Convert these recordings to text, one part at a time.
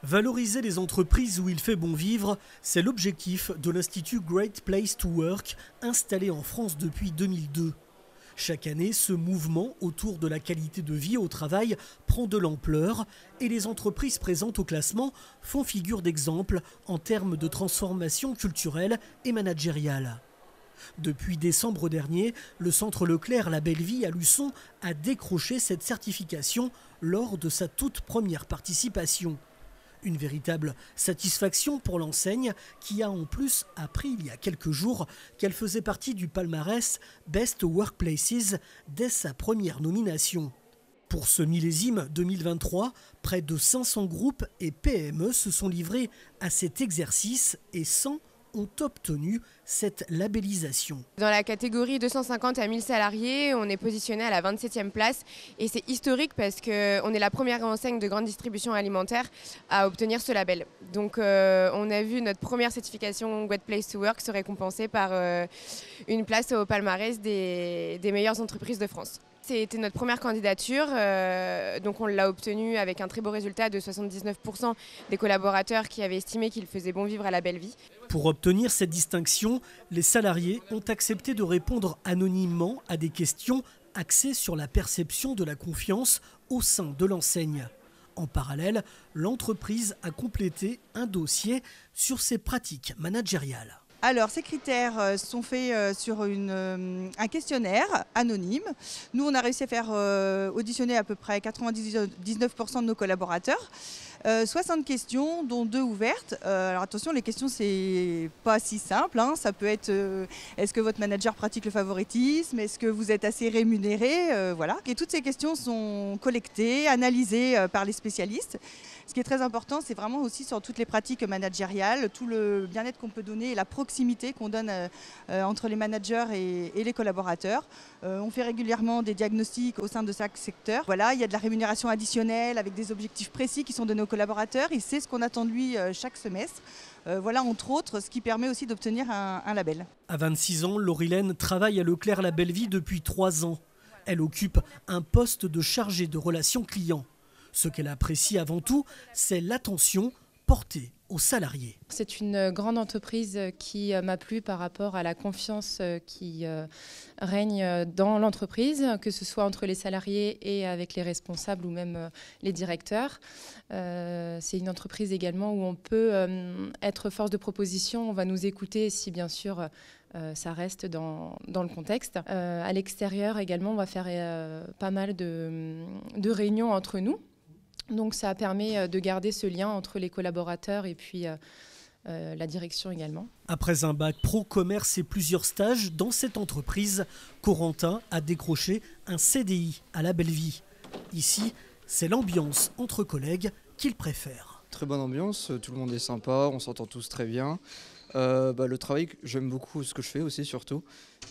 Valoriser les entreprises où il fait bon vivre, c'est l'objectif de l'Institut Great Place to Work, installé en France depuis 2002. Chaque année, ce mouvement autour de la qualité de vie au travail prend de l'ampleur et les entreprises présentes au classement font figure d'exemple en termes de transformation culturelle et managériale. Depuis décembre dernier, le centre Leclerc La Belle Vie à Luçon a décroché cette certification lors de sa toute première participation. Une véritable satisfaction pour l'enseigne qui a en plus appris il y a quelques jours qu'elle faisait partie du palmarès Best Workplaces dès sa première nomination. Pour ce millésime 2023, près de 500 groupes et PME se sont livrés à cet exercice et 100 ont obtenu cette labellisation. Dans la catégorie 250 à 1000 salariés, on est positionné à la 27e place et c'est historique parce qu'on est la première enseigne de grande distribution alimentaire à obtenir ce label. Donc on a vu notre première certification Great Place to Work se récompenser par une place au palmarès des meilleures entreprises de France. C'était notre première candidature, donc on l'a obtenue avec un très beau résultat de 79% des collaborateurs qui avaient estimé qu'ils faisaient bon vivre à la belle vie. Pour obtenir cette distinction, les salariés ont accepté de répondre anonymement à des questions axées sur la perception de la confiance au sein de l'enseigne. En parallèle, l'entreprise a complété un dossier sur ses pratiques managériales. Alors, ces critères sont faits sur un questionnaire anonyme. Nous, on a réussi à faire auditionner à peu près 99% de nos collaborateurs. 60 questions, dont 2 ouvertes. Alors attention, les questions, c'est pas si simple. Ça peut être est-ce que votre manager pratique le favoritisme? Est-ce que vous êtes assez rémunéré? Voilà. Et toutes ces questions sont collectées, analysées par les spécialistes. Ce qui est très important, c'est vraiment aussi sur toutes les pratiques managériales, tout le bien-être qu'on peut donner et la proximité qu'on donne entre les managers et les collaborateurs. On fait régulièrement des diagnostics au sein de chaque secteur. Voilà, il y a de la rémunération additionnelle avec des objectifs précis qui sont donnés aux collaborateurs. Il sait ce qu'on attend de lui chaque semestre. Voilà, entre autres, ce qui permet aussi d'obtenir un label. À 26 ans, Laurilène travaille à Leclerc La Belle Vie depuis 3 ans. Elle occupe un poste de chargée de relations clients. Ce qu'elle apprécie avant tout, c'est l'attention portée aux salariés. C'est une grande entreprise qui m'a plu par rapport à la confiance qui règne dans l'entreprise, que ce soit entre les salariés et avec les responsables ou même les directeurs. C'est une entreprise également où on peut être force de proposition, on va nous écouter si bien sûr ça reste dans le contexte. À l'extérieur également, on va faire pas mal de réunions entre nous. Donc ça permet de garder ce lien entre les collaborateurs et puis la direction également. Après un bac pro commerce et plusieurs stages dans cette entreprise, Corentin a décroché un CDI à La Belle Vie. Ici, c'est l'ambiance entre collègues qu'il préfère. Très bonne ambiance, tout le monde est sympa, on s'entend tous très bien. Le travail, j'aime beaucoup ce que je fais aussi surtout.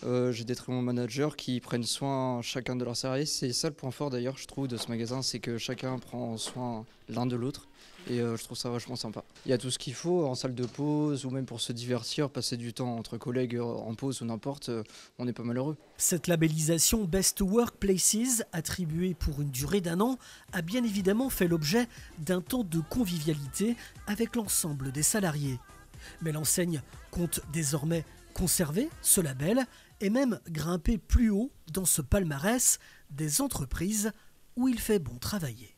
J'ai des très bons managers qui prennent soin chacun de leurs salariés. C'est ça le point fort d'ailleurs je trouve de ce magasin, c'est que chacun prend soin l'un de l'autre et je trouve ça vachement sympa. Il y a tout ce qu'il faut en salle de pause ou même pour se divertir, passer du temps entre collègues en pause ou n'importe, on n'est pas malheureux. Cette labellisation Best Workplaces, attribuée pour une durée d'1 an, a bien évidemment fait l'objet d'un temps de convivialité avec l'ensemble des salariés. Mais l'enseigne compte désormais conserver ce label et même grimper plus haut dans ce palmarès des entreprises où il fait bon travailler.